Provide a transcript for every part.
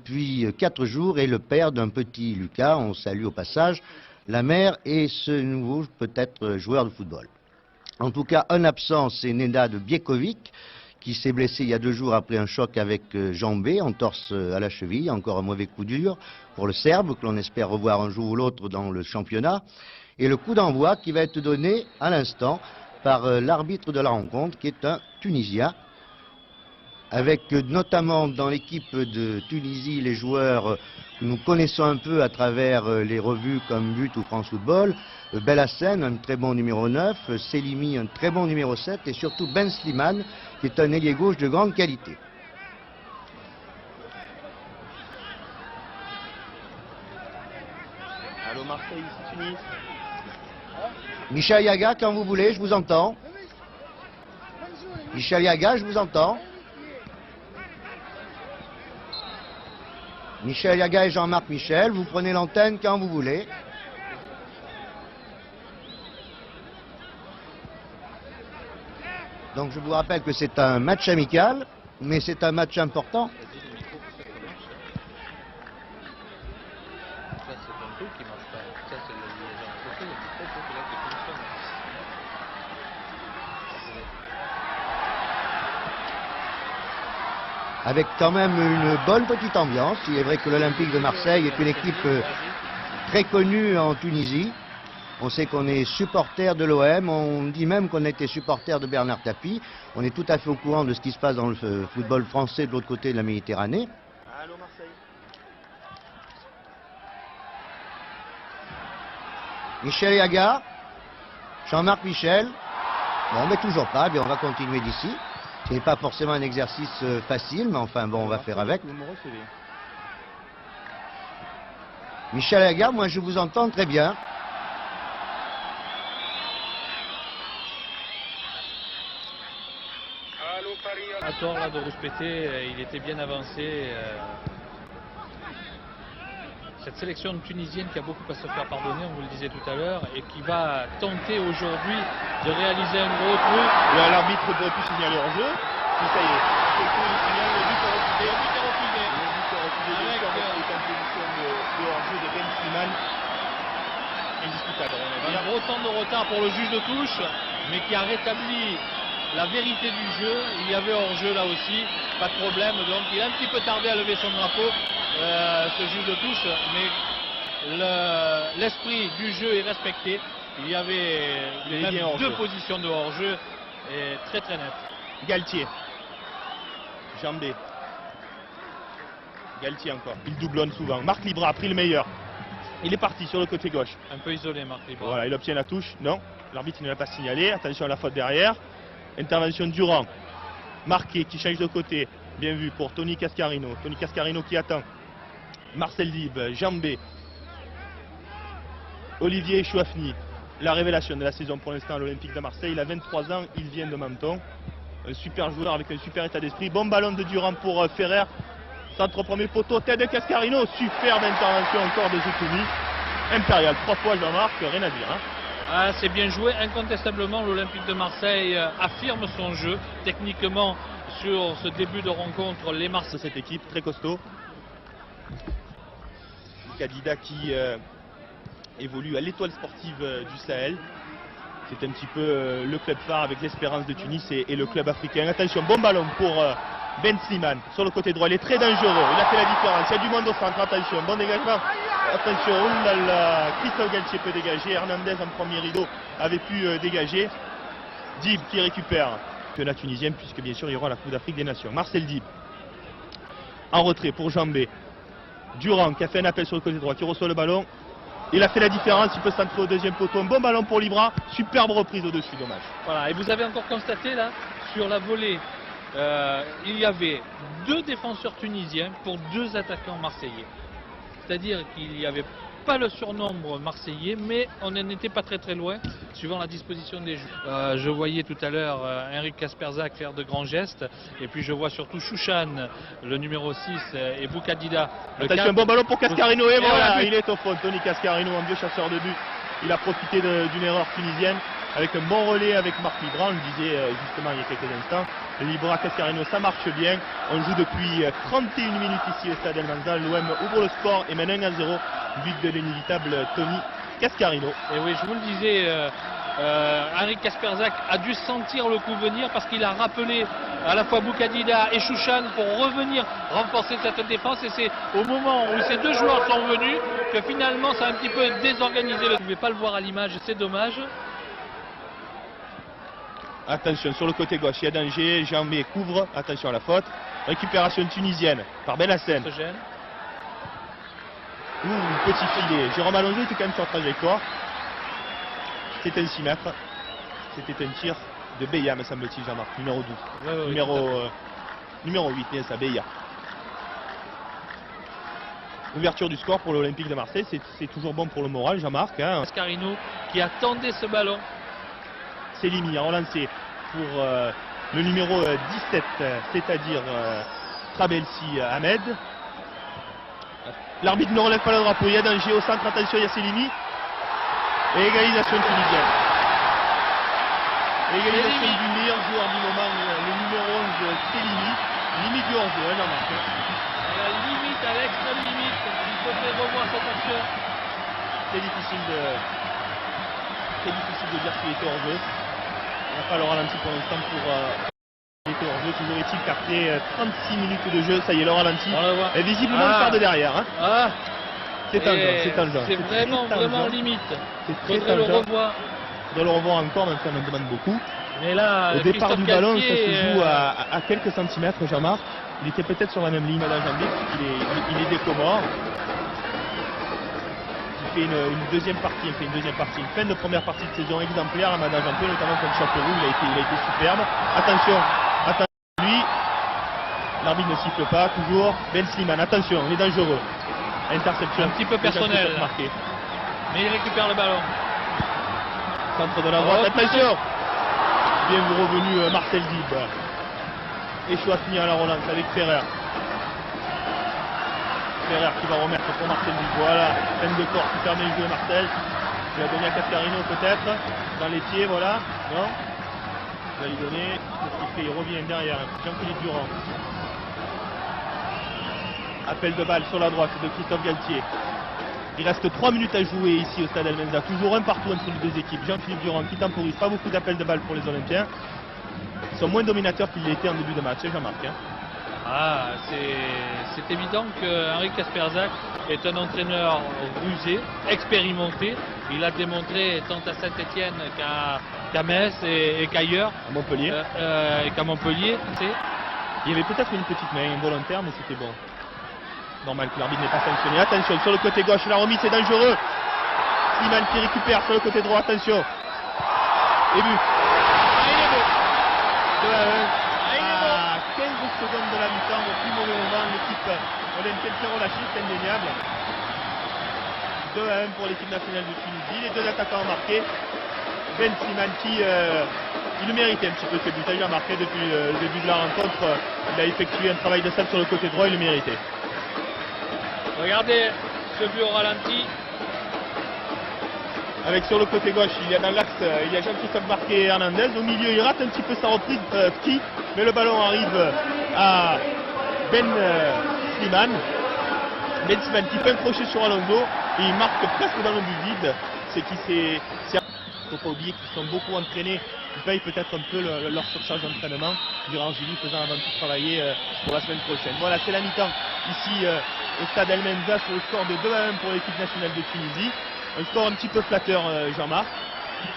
depuis 4 jours est le père d'un petit Lucas. On salue au passage la mère et ce nouveau peut-être joueur de football. En tout cas, un absent, c'est Nenad Bjekovic, qui s'est blessé il y a 2 jours après un choc avec Jambé, entorse à la cheville, encore un mauvais coup dur pour le Serbe, que l'on espère revoir un jour ou l'autre dans le championnat. Et le coup d'envoi qui va être donné à l'instant par l'arbitre de la rencontre, qui est un Tunisien, avec notamment dans l'équipe de Tunisie les joueurs que nous connaissons un peu à travers les revues comme But ou France Football, Belhassen, un très bon numéro 9, Selimi, un très bon numéro 7, et surtout Ben Slimane, qui est un ailier gauche de grande qualité. Allô Marseille, Tunis. Michel Yaga, quand vous voulez, je vous entends. Michel Yaga, je vous entends. Michel Yaga et Jean-Marc Michel, vous prenez l'antenne quand vous voulez. Donc je vous rappelle que c'est un match amical, mais c'est un match important. Avec quand même une bonne petite ambiance. Il est vrai que l'Olympique de Marseille est une équipe très connue en Tunisie. On sait qu'on est supporter de l'OM, on dit même qu'on a été supporter de Bernard Tapie. On est tout à fait au courant de ce qui se passe dans le football français de l'autre côté de la Méditerranée. Allô Marseille. Michel Yaga, Jean-Marc Michel. Bon, mais toujours pas, bien on va continuer d'ici. Ce n'est pas forcément un exercice facile, mais enfin bon, on va faire avec. Michel Yaga, moi je vous entends très bien. À tort là de rouspéter, il était bien avancé. Cette sélection tunisienne qui a beaucoup à se faire pardonner, on vous le disait tout à l'heure, et qui va tenter aujourd'hui de réaliser un gros truc. L'arbitre aurait pu signaler hors jeu. Ça y est. Le but est refusé. Le but est refusé. Avec en position de hors jeu de Ben Slimane. Indiscutable. Un gros temps de retard pour le juge de touche, mais qui a rétabli la vérité du jeu. Il y avait hors-jeu là aussi, pas de problème. Donc il a un petit peu tardé à lever son drapeau, ce juge de touche, mais l'esprit du jeu est respecté. Il y avait même 2 positions de hors-jeu et très très net. Galtier. Jambé. Galtier encore. Il doublonne souvent. Marc Libra a pris le meilleur. Il est parti sur le côté gauche. Un peu isolé Marc Libra. Voilà, il obtient la touche. Non, l'arbitre ne l'a pas signalé. Attention à la faute derrière. Intervention Durand, marqué, qui change de côté. Bien vu pour Tony Cascarino. Tony Cascarino qui attend. Marcel Dib, Jambé. Olivier Chouafni. La révélation de la saison pour l'instant à l'Olympique de Marseille. Il a 23 ans, il vient de Menton. Un super joueur avec un super état d'esprit. Bon ballon de Durand pour Ferrer. Centre premier poteau, tête de Cascarino. Superbe intervention encore de Zetoumi. Impérial, 3 fois Jean-Marc, rien à dire. Hein. Ah, c'est bien joué, incontestablement l'Olympique de Marseille affirme son jeu techniquement sur ce début de rencontre. Les Marseillais, cette équipe très costaud, Kadida qui évolue à l'Étoile sportive du Sahel. C'est un petit peu le club phare avec l'Espérance de Tunis et le club africain. Attention, bon ballon pour Ben Slimane sur le côté droit, il est très dangereux, il a fait la différence, il y a du monde au centre, attention, bon dégagement. Attention, oulala, Christophe Galtier peut dégager, Hernandez en premier rideau avait pu dégager. Dib qui récupère le championnat tunisien puisque bien sûr il y aura la Coupe d'Afrique des Nations. Marcel Dib en retrait pour Jambé. Durand qui a fait un appel sur le côté droit, qui reçoit le ballon. Il a fait la différence, il peut centrer au deuxième poteau. Un bon ballon pour Libra, superbe reprise au-dessus, dommage. Voilà, et vous avez encore constaté là, sur la volée, il y avait 2 défenseurs tunisiens pour 2 attaquants marseillais. C'est-à-dire qu'il n'y avait pas le surnombre marseillais, mais on n'en était pas très très loin, suivant la disposition des joueurs. Je voyais tout à l'heure Henrik Kasperzak faire de grands gestes, et puis je vois surtout Chouchan, le numéro 6, et Boukadida. Attention, un bon ballon pour Cascarino, et voilà, il est au fond. Tony Cascarino, un vieux chasseur de but, il a profité d'une erreur tunisienne. avec un bon relais avec Marc Libra, on le disait justement il y a quelques instants. Libra Cascarino, ça marche bien. On joue depuis 31 minutes ici au Stade El Manzal. L'OM ouvre le score et mène 1-0, but de l'inévitable Tony Cascarino. Et oui, je vous le disais, Henri Kasperzak a dû sentir le coup venir parce qu'il a rappelé à la fois Boukadida et Chouchan pour revenir renforcer cette défense, et c'est au moment où ces deux joueurs sont venus que finalement ça a un petit peu désorganisé. Vous ne pouvez pas le voir à l'image, c'est dommage. Attention sur le côté gauche, il y a danger, Jambé couvre, attention à la faute. Récupération tunisienne par Benassem. Petit filet, Jérôme Alonso était quand même sur trajectoire. C'était un 6 mètres. C'était un tir de Beya, me semble-t-il, Jean-Marc, numéro 12. Numéro 8, bien ça, Beya. Ouverture du score pour l'Olympique de Marseille, c'est toujours bon pour le moral, Jean-Marc. Cascarino qui attendait ce ballon. Selimi a relancé pour le numéro 17, c'est-à-dire Trabelsi Ahmed. L'arbitre ne relève pas le drapeau, il y a danger au centre, attention, il y a Selimi. Et égalisation tunisienne. Égalisation du meilleur joueur du moment, le numéro 11, Selimi. Limite du hors-jeu, Jean-Marc. À la limite, à l'extrême limite, il faudrait revoir cette action. C'est difficile de dire s'il était hors-jeu. On n'a pas le ralenti pour l'instant pour il était hors-jeu. Toujours est-il qu'après 36 minutes de jeu, ça y est, le ralenti. Et visiblement il part de derrière. C'est un jeu. C'est vraiment limite. C'est très le revoir. Il faudrait le revoir encore, même si on en demande beaucoup. Mais là, au départ du ballon, Galtier, ça se joue à quelques centimètres, Jean-Marc. Il était peut-être sur la même ligne d'Ajambé, il est des Comores. Il fait une deuxième partie, une fin de première partie de saison exemplaire à Madajambé, notamment contre Châteauroux, il a été superbe. Attention lui, l'arbitre ne siffle pas, toujours. Ben Slimane, attention, il est dangereux. Interception. Un petit peu personnel. Mais il récupère le ballon. Centre de la droite, attention. Bien revenu Marcel Dib. Et Chouatni à la relance avec Ferrer. Ferrer qui va remettre pour Marcel Dib. Voilà, peine de corps qui permet de jouer Marcel. Il va donner à Cascarino peut-être. Dans les pieds, voilà. Non. Il va lui donner. Qu'est-ce qu'il fait? Il revient derrière. Jean-Philippe Durand. Appel de balle sur la droite de Christophe Galtier. Il reste 3 minutes à jouer ici au Stade El Menza. Toujours un partout entre les deux équipes. Jean-Philippe Durand qui temporise. Pas beaucoup d'appels de balle pour les Olympiens. Ils sont moins dominateurs qu'ils l'étaient en début de match, Jean-Marc. C'est évident que Henri Kasperzak est un entraîneur rusé, expérimenté. Il a démontré tant à Saint-Etienne qu'à Metz et qu'ailleurs. À Montpellier. Et qu'à Montpellier. Il y avait peut-être une petite main involontaire, mais c'était bon. Normal que l'arbitre n'est pas sanctionné. Attention, sur le côté gauche, la remise, c'est dangereux. Slimane qui récupère sur le côté droit, attention. Et but. Il est beau. 15 secondes de la mi-temps, au plus mauvais moment, l'équipe olympienne s'est relâchée, c'est indéniable. 2-1 pour l'équipe nationale de Tunisie. Les deux attaquants ont marqué. Ben Slimane qui il le méritait un petit peu ce but. Il a marqué depuis le début de la rencontre. Il a effectué un travail de salle sur le côté droit, il le méritait. Regardez ce but au ralenti. Avec sur le côté gauche, il y a dans l'axe, il y a Jean-Christophe Marquet et Hernandez. Au milieu, il rate un petit peu sa reprise, Petit, mais le ballon arrive à Ben Slimane. Ben Slimane qui fait un crochet sur Alonso et il marque presque dans le but vide. C'est qui c'est. Il ne faut pas oublier qu'ils sont beaucoup entraînés. Ils payent peut-être un peu leur surcharge d'entraînement. Virangeli faisant avant tout travailler pour la semaine prochaine. Voilà, c'est la mi-temps ici au Stade El Menza sur le score de 2-1 pour l'équipe nationale de Tunisie. Un score un petit peu flatteur, Jean-Marc.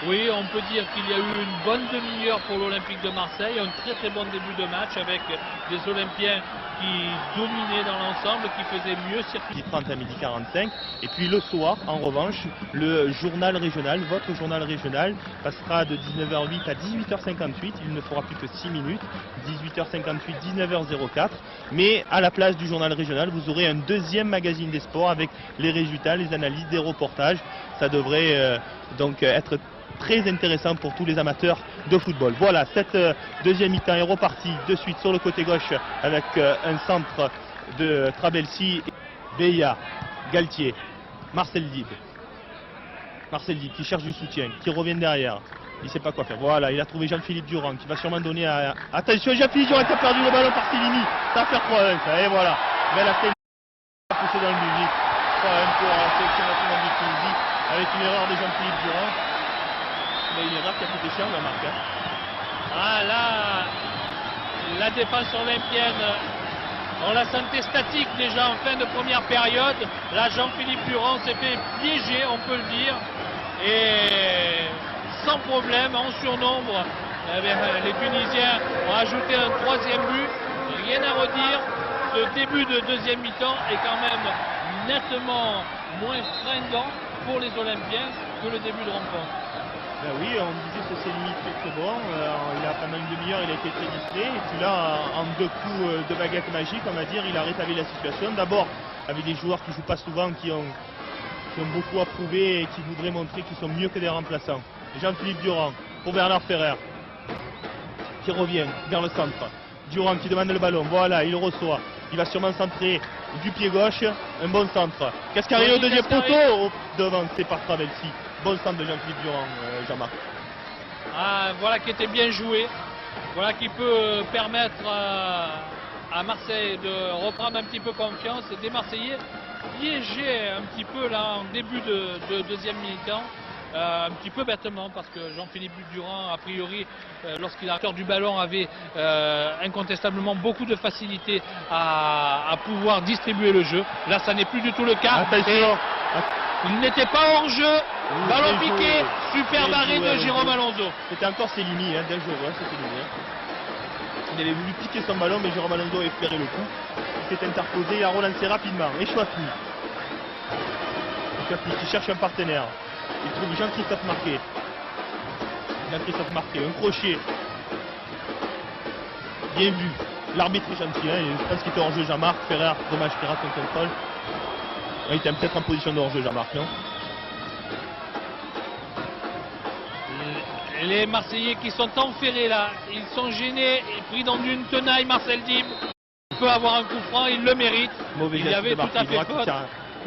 Oui, on peut dire qu'il y a eu une bonne demi-heure pour l'Olympique de Marseille, un très très bon début de match avec des Olympiens qui dominaient dans l'ensemble, qui faisaient mieux circuler. 30 à midi 45. Et puis le soir, en revanche, le journal régional, votre journal régional, passera de 19h08 à 18h58. Il ne fera plus que 6 minutes. 18h58, 19h04. Mais à la place du journal régional, vous aurez un deuxième magazine des sports avec les résultats, les analyses, des reportages. Ça devrait donc être très intéressant pour tous les amateurs de football. Voilà, cette deuxième mi-temps est repartie de suite sur le côté gauche avec un centre de Trabelsi, Beya, Galtier, Marcel Dib. Marcel Dib qui cherche du soutien, qui revient derrière. Il sait pas quoi faire. Voilà, il a trouvé Jean-Philippe Durand qui va sûrement donner à... Attention, Jean-Philippe Durand qui a perdu le ballon par Cellini. Ça va faire 3-1 ça. Et voilà. Belle attaque poussée dans le but. 3-1 pour la sélection nationale de Tunisie avec une erreur de Jean-Philippe Durand. Mais une erreur qui a coûté cher la marque. Ah là, la défense olympienne, on la sentait statique déjà en fin de première période. Là, Jean-Philippe Durand s'est fait piéger, on peut le dire. Et sans problème, en surnombre, les Tunisiens ont ajouté un troisième but. Rien à redire. Ce début de deuxième mi-temps est quand même nettement moins fringant pour les Olympiens que le début de rencontre. Ben oui, on disait que c'est limite très bon. Pendant une demi-heure, il a été très discret. Et puis là, en 2 coups de baguette magique, on va dire, il a rétabli la situation. D'abord, avec des joueurs qui ne jouent pas souvent, qui ont beaucoup à prouver et qui voudraient montrer qu'ils sont mieux que des remplaçants. Jean-Philippe Durand pour Bernard Ferrer, qui revient vers le centre. Durand qui demande le ballon. Voilà, il le reçoit. Il va sûrement centrer du pied gauche. Un bon centre. Cascarino au deuxième poteau. Devant, c'est par Travelsi. Bon centre de Jean-Philippe Durand, Jean-Marc. Ah, voilà qui était bien joué. Voilà qui peut permettre à Marseille de reprendre un petit peu confiance. Et des Marseillais piégés un petit peu là en début de deuxième mi-temps. Un petit peu bêtement parce que Jean-Philippe Durand, a priori, lorsqu'il a hauteur du ballon, avait incontestablement beaucoup de facilité à pouvoir distribuer le jeu. Là, ça n'est plus du tout le cas. Attention. Il n'était pas hors jeu. Ballon piqué, super barré de Jérôme Alonso. C'était encore Cellini, bien joué, c'est Cellini. Il avait voulu piquer son ballon, mais Jérôme Alonso a espéré le coup. Il s'est interposé, il a relancé rapidement. Et Chouafni qui cherche un partenaire. Il trouve Jean-Christophe Marquet. Jean-Christophe Marquet, un crochet. Bien vu. L'arbitre est gentil, je pense qu'il était hors jeu Jean-Marc. Ferrer, dommage qu'il rate son contrôle. Il était peut-être en position de hors jeu Jean-Marc, non? Les Marseillais qui sont enferrés là, ils sont gênés et pris dans une tenaille. Marcel Dib peut avoir un coup franc, il le mérite. Mauvais il y avait tout à fait faute. Ça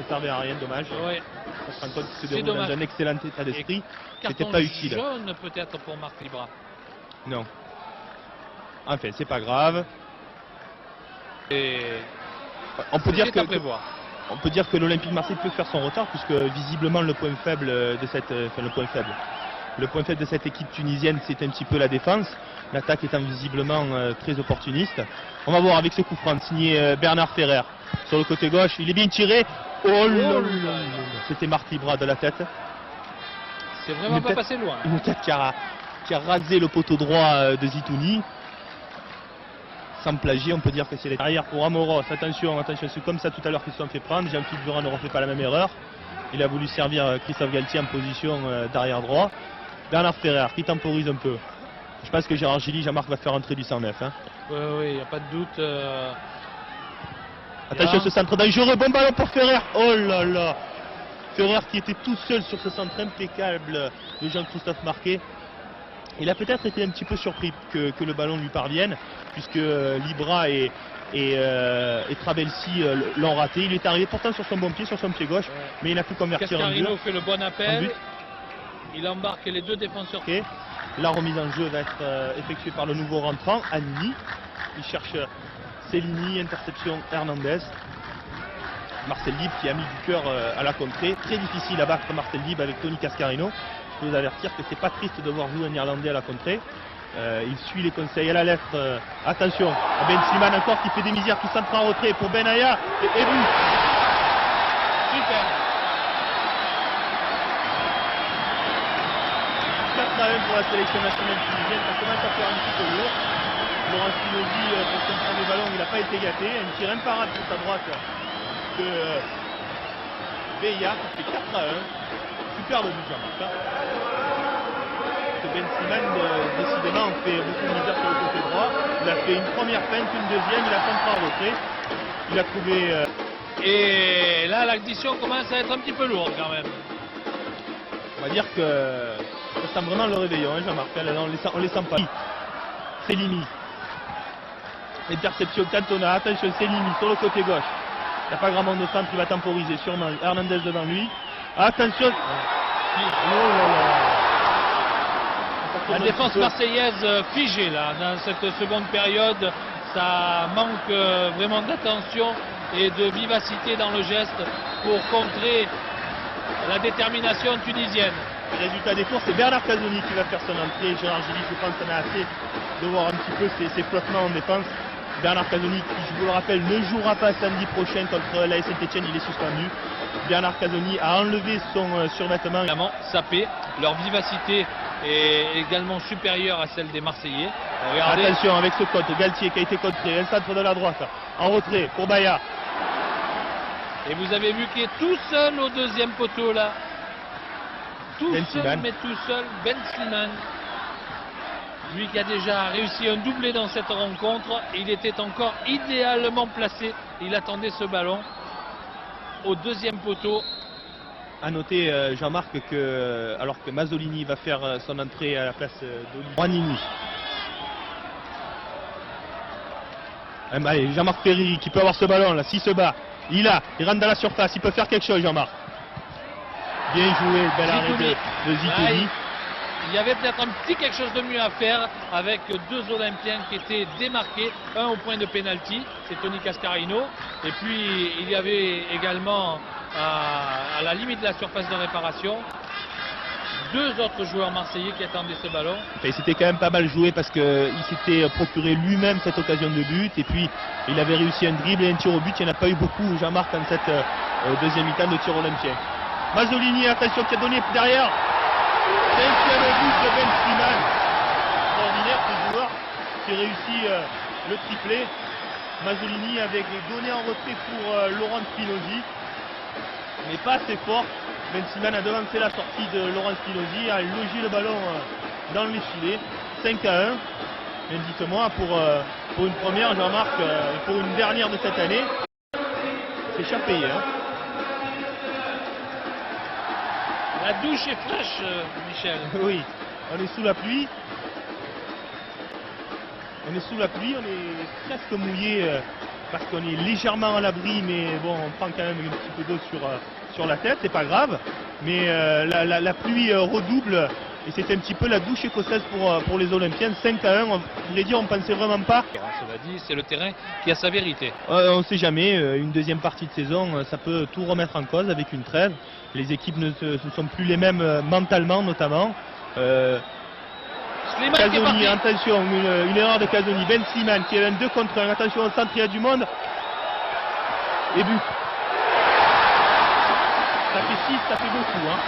servait à rien, dommage. Ouais. On se rend compte qu'il se déroule dans un excellent état d'esprit. C'était pas utile. Jaune peut-être pour Marc Libra. Non. Enfin, c'est pas grave. Et on peut dire que prévoir. On peut dire que l'Olympique de Marseille peut faire son retard puisque visiblement le point faible de cette de cette équipe tunisienne, c'est un petit peu la défense. L'attaque étant visiblement très opportuniste. On va voir avec ce coup franc signé Bernard Ferrer sur le côté gauche. Il est bien tiré. Oh là là. C'était Marc Libra de la tête. C'est vraiment pas passé loin. Une tête qui a rasé le poteau droit de Zitouni. Sans plagier, on peut dire que c'est l'arrière pour Amoros. Attention, c'est comme ça tout à l'heure qu'ils se sont fait prendre. Jean-Philippe Durand ne refait pas la même erreur. Il a voulu servir Christophe Galtier en position d'arrière droit. Bernard Ferrer qui temporise un peu. Je pense que Gérard Gilly, Jean-Marc va faire entrer du 109. Oui, il n'y a pas de doute. Attention, ce centre dangereux. Bon ballon pour Ferrer. Oh là là. Ferrer qui était tout seul sur ce centre impeccable de Jean-Christophe Marquet. Il a peut-être été un petit peu surpris que le ballon lui parvienne, puisque Libra et Travelsi l'ont raté. Il est arrivé pourtant sur son bon pied, sur son pied gauche, mais il a pu convertir en but. Cascarino fait le bon appel. Il embarque les deux défenseurs. Okay. La remise en jeu va être effectuée par le nouveau rentrant, Anini. Il cherche Cellini, interception Hernandez. Marcel Dib qui a mis du cœur à la contrée. Très difficile à battre Marcel Dib avec Tony Cascarino. Je peux vous avertir que c'est pas triste de voir jouer un Irlandais à la contrée. Il suit les conseils à la lettre. Attention, Ben Slimane encore qui fait des misères, qui centre en retrait pour Benaya. Et but. Super. 4-1 pour la sélection nationale tunisienne. Ça commence à faire un petit peu lourd. Laurent Spinozzi, pour son premier ballon, il n'a pas été gâté. Un tir imparable sur sa droite de Beya qui fait 4-1. Superbe but, Jean-Marc. Ben Slimane, décidément, fait beaucoup de misère sur le côté droit. Il a fait une première feinte, une deuxième, il a centré en retrait. Il a trouvé... Et là, l'addition commence à être un petit peu lourde quand même. On va dire que ça sent vraiment le réveillon, Jean-Marc. On les sent pas. Cellini. Interception Cantona. Attention, Cellini sur le côté gauche. Il n'y a pas grand monde de centre, il va temporiser sûrement. Hernandez devant lui. Attention. Oh là là. tourne La un défense petit peu. marseillaise figée là, dans cette seconde période. Ça manque vraiment d'attention et de vivacité dans le geste pour contrer la détermination tunisienne. Résultat des courses, c'est Bernard Casoni qui va faire son entrée. Gérard Gilly, je pense, en a assez de voir un petit peu ses flottements en défense. Bernard Casoni, qui, je vous le rappelle, ne jouera pas samedi prochain contre l'AS Saint-Etienne, il est suspendu. Bernard Casoni a enlevé son survêtement. Évidemment, sapé, leur vivacité est également supérieure à celle des Marseillais. Regardez, Attention avec ce côte, Galtier qui a été contré, un centre de la droite, en retrait pour Baya. et vous avez vu qu'il est tout seul au deuxième poteau là. Tout Ben seul, Slimane. mais tout seul, Ben Slimane. Lui qui a déjà réussi un doublé dans cette rencontre, il était encore idéalement placé. Il attendait ce ballon au deuxième poteau. A noter Jean-Marc que alors que Mazzolini va faire son entrée à la place d'Olivier Juanini. Allez, Jean-Marc Ferry qui peut avoir ce ballon là, s'il se bat, il rentre dans la surface, il peut faire quelque chose Jean-Marc. Bien joué, bel arrêt de Zitoli. Il y avait peut-être un petit quelque chose de mieux à faire avec deux Olympiens qui étaient démarqués, un au point de pénalty, c'est Tony Cascarino, et puis il y avait également à la limite de la surface de réparation deux autres joueurs marseillais qui attendaient ce ballon. Enfin, c'était quand même pas mal joué parce qu'il s'était procuré lui-même cette occasion de but et puis il avait réussi un dribble et un tir au but. Il n'y en a pas eu beaucoup, Jean-Marc, dans cette deuxième mi-temps de tir olympien. Mazzolini, attention, qui a donné derrière. 5e but de Ben Slimane. Extraordinaire ce joueur qui réussit le triplé. Mazzolini avait donné en retrait pour Laurent Spinozzi, mais pas assez fort. Ben Slimane a devancé la sortie de Laurent Spinozzi, a logé le ballon dans les filets. 5-1. Mais dites-moi, pour une première, Jean-Marc, pour une dernière de cette année, c'est cher payé. Hein. La douche est fraîche, Michel. Oui, on est sous la pluie. On est sous la pluie, on est presque mouillé parce qu'on est légèrement à l'abri, mais bon, on prend quand même un petit peu d'eau sur la tête, c'est pas grave. Mais la pluie redouble et c'est un petit peu la douche écossaise pour les Olympiens. 5-1, on pourrait dire, on pensait vraiment pas. Cela dit, c'est le terrain qui a sa vérité. On ne sait jamais, une deuxième partie de saison, ça peut tout remettre en cause avec une trêve. Les équipes ne sont plus les mêmes mentalement notamment. Slimane qui est Casoni, parti. attention, une erreur de Casoni. Ben Slimane qui est un 2 contre 1. Attention au centre, il y a du monde. Et but. Ça fait 6, ça fait beaucoup. Hein.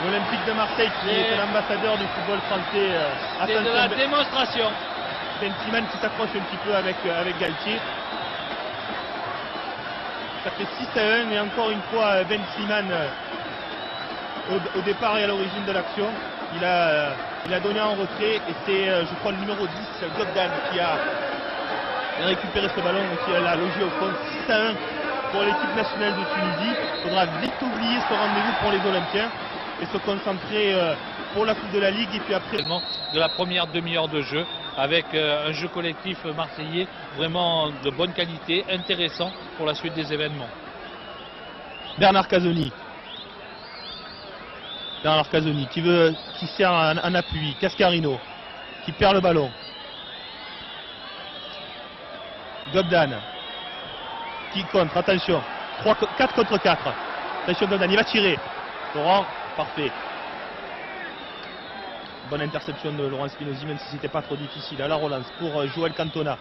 L'Olympique de Marseille qui est l'ambassadeur du football français. C'est de la démonstration. Ben Slimane qui s'accroche un petit peu avec Galtier. Ça fait 6-1 et encore une fois Ben Slimane au départ et à l'origine de l'action. Il a donné en retrait et c'est je crois le numéro 10, Gobdan, qui a récupéré ce ballon et qui l'a logé au fond. 6-1 pour l'équipe nationale de Tunisie. Il faudra vite oublier ce rendez-vous pour les Olympiens et se concentrer pour la Coupe de la Ligue et puis après De la première demi-heure de jeu avec un jeu collectif marseillais vraiment de bonne qualité, intéressant pour la suite des événements. Bernard Casoni. Bernard Casoni qui sert en appui. Cascarino qui perd le ballon. Gobdan qui contre, attention. 4 contre 4. Attention Gobdan, il va tirer. Laurent, parfait. Bonne interception de Laurent Spinozzi, même si c'était pas trop difficile. À la relance pour Joël Cantona.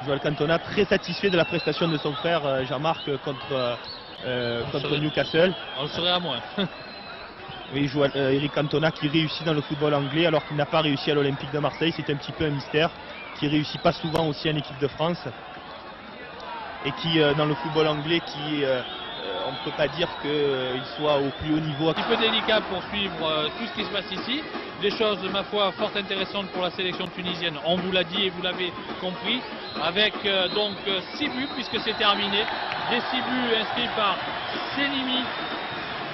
Joël Cantona très satisfait de la prestation de son frère Jean-Marc contre Newcastle. On le serait à moins. Oui, Eric Cantona qui réussit dans le football anglais alors qu'il n'a pas réussi à l'Olympique de Marseille. C'est un petit peu un mystère. Qui réussit pas souvent aussi en équipe de France. Et qui, dans le football anglais, on ne peut pas dire qu'il soit au plus haut niveau. Un petit peu délicat pour suivre tout ce qui se passe ici. Des choses, ma foi, fort intéressantes pour la sélection tunisienne. On vous l'a dit et vous l'avez compris. Avec donc 6 buts puisque c'est terminé. Des 6 buts inscrits par Selimi,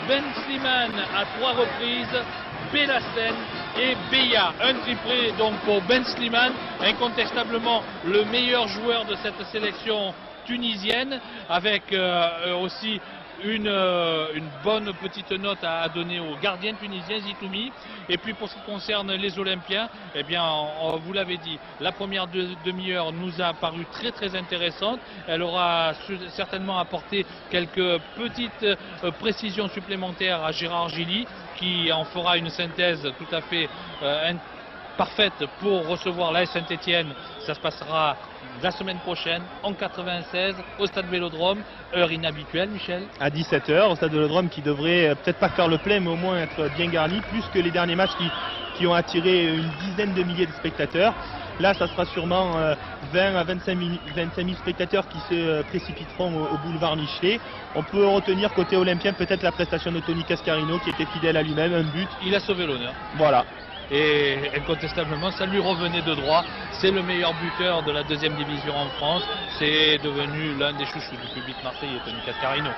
Ben Slimane à 3 reprises, Bellassen et Beya. Un triplé donc pour Ben Slimane, incontestablement le meilleur joueur de cette sélection tunisienne, avec aussi une bonne petite note à donner aux gardiens tunisiens, Zitoumi. Et puis pour ce qui concerne les Olympiens, eh bien, vous l'avez dit, la première demi-heure nous a paru très très intéressante. Elle aura certainement apporté quelques petites précisions supplémentaires à Gérard Gilly, qui en fera une synthèse tout à fait parfaite pour recevoir l'AS Saint-Etienne. Ça se passera la semaine prochaine en 96 au Stade Vélodrome, heure inhabituelle, Michel. À 17 h au Stade Vélodrome, qui devrait peut-être pas faire le plein mais au moins être bien garni, plus que les derniers matchs qui ont attiré une dizaine de milliers de spectateurs. Là, ça sera sûrement 20 à 25 000 spectateurs qui se précipiteront au boulevard Michelet. On peut retenir côté olympien peut-être la prestation de Tony Cascarino, qui était fidèle à lui-même, un but. Il a sauvé l'honneur. Voilà. Et incontestablement, ça lui revenait de droit. C'est le meilleur buteur de la deuxième division en France. C'est devenu l'un des chouchous du public marseillais, Tony Cascarino.